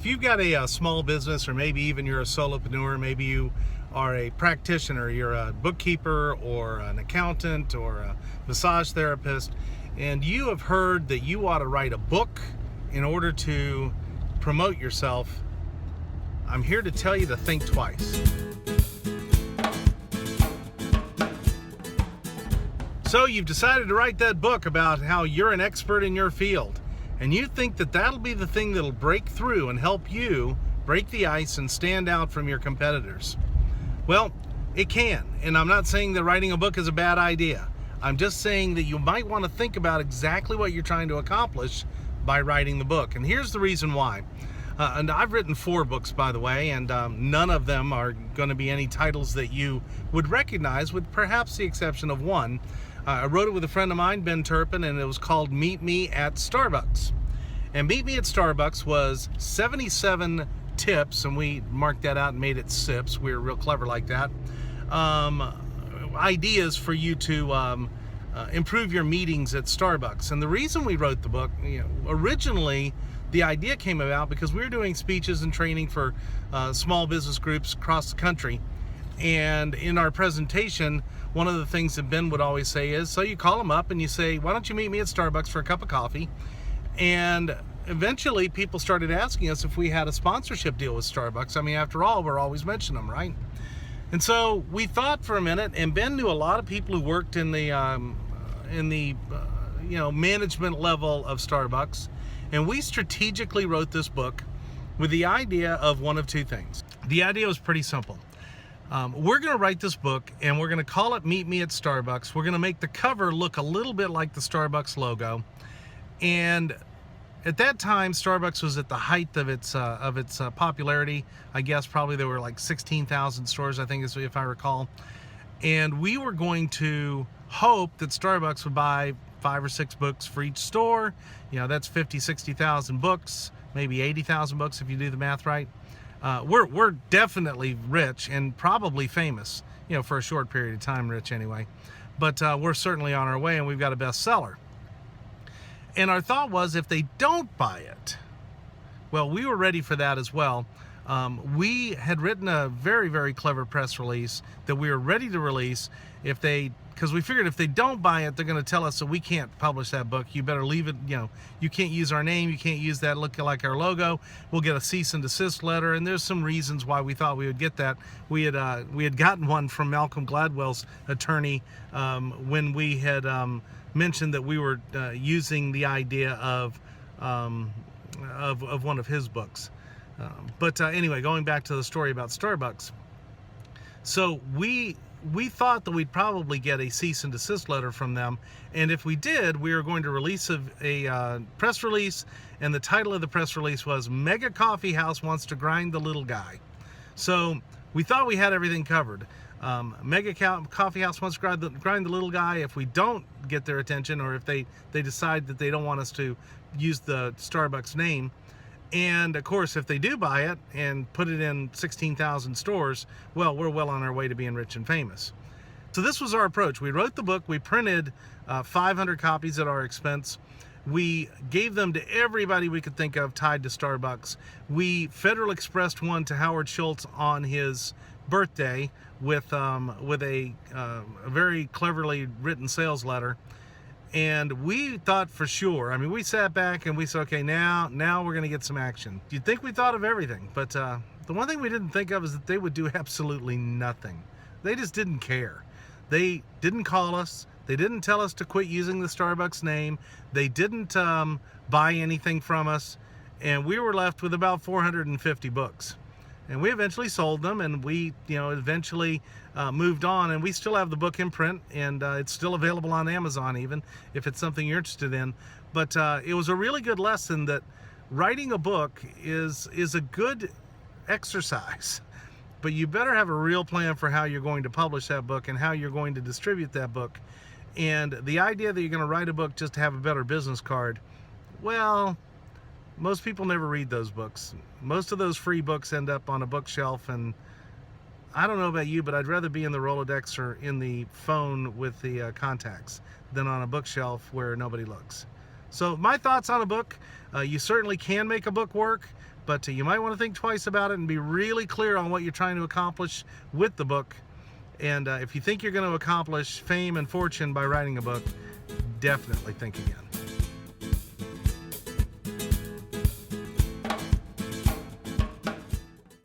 If you've got a small business, or maybe even you're a solopreneur, maybe you are a practitioner, you're a bookkeeper or an accountant or a massage therapist, and you have heard that you ought to write a book in order to promote yourself, I'm here to tell you to think twice. So you've decided to write that book about how you're an expert in your field, and you think that that'll be the thing that'll break through and help you break the ice and stand out from your competitors. Well, it can, and I'm not saying that writing a book is a bad idea. I'm just saying that you might want to think about exactly what you're trying to accomplish by writing the book. And here's the reason why. And I've written 4 books, by the way, and none of them are going to be any titles that you would recognize, with perhaps the exception of one. I wrote it with a friend of mine, Ben Turpin, and it was called Meet Me at Starbucks. And Meet Me at Starbucks was 77 tips, and we marked that out and made it sips. We were real clever like that. Ideas for you to improve your meetings at Starbucks. And the reason we wrote the book, originally the idea came about because we were doing speeches and training for small business groups across the country. And in our presentation, one of the things that Ben would always say is, so you call them up and you say, why don't you meet me at Starbucks for a cup of coffee? And eventually people started asking us if we had a sponsorship deal with Starbucks. I mean, after all, we're always mentioning them, right? And so we thought for a minute, and Ben knew a lot of people who worked in the management level of Starbucks. And we strategically wrote this book with the idea of one of two things. The idea was pretty simple. We're going to write this book, and we're going to call it Meet Me at Starbucks. We're going to make the cover look a little bit like the Starbucks logo. And at that time, Starbucks was at the height of its popularity. I guess probably there were like 16,000 stores, I think, if I recall. And we were going to hope that Starbucks would buy 5 or 6 books for each store. That's 50, 60,000 books, maybe 80,000 books if you do the math right. We're definitely rich and probably famous, for a short period of time, rich anyway. But we're certainly on our way, and we've got a bestseller. And our thought was, if they don't buy it, well, we were ready for that as well. We had written a very, very clever press release that we were ready to release because we figured if they don't buy it, they're going to tell us that we can't publish that book. You better leave it, you can't use our name, you can't use that look like our logo. We'll get a cease and desist letter, and there's some reasons why we thought we would get that. We had gotten one from Malcolm Gladwell's attorney when we had mentioned that we were using the idea of one of his books. But anyway, going back to the story about Starbucks. So we thought that we'd probably get a cease and desist letter from them, and if we did, we were going to release a press release, and the title of the press release was Mega Coffee House Wants to Grind the Little Guy. So we thought we had everything covered. Mega Coffee House wants to grind the little guy. If we don't get their attention, or if they decide that they don't want us to use the Starbucks name, and of course, if they do buy it and put it in 16,000 stores, well, we're well on our way to being rich and famous. So this was our approach. We wrote the book. We printed 500 copies at our expense. We gave them to everybody we could think of tied to Starbucks. We Federal Expressed one to Howard Schultz on his birthday with a very cleverly written sales letter. And we thought for sure, we sat back and we said, okay, now we're going to get some action. You'd think we thought of everything, but the one thing we didn't think of is that they would do absolutely nothing. They just didn't care. They didn't call us. They didn't tell us to quit using the Starbucks name. They didn't buy anything from us. And we were left with about 450 books. And we eventually sold them, and we eventually moved on, and we still have the book in print, and it's still available on Amazon even, if it's something you're interested in. But it was a really good lesson that writing a book is a good exercise, but you better have a real plan for how you're going to publish that book and how you're going to distribute that book. And the idea that you're going to write a book just to have a better business card, well, most people never read those books. Most of those free books end up on a bookshelf, and I don't know about you, but I'd rather be in the Rolodex or in the phone with the contacts than on a bookshelf where nobody looks. So my thoughts on a book, you certainly can make a book work, but you might want to think twice about it and be really clear on what you're trying to accomplish with the book. And if you think you're going to accomplish fame and fortune by writing a book, definitely think again.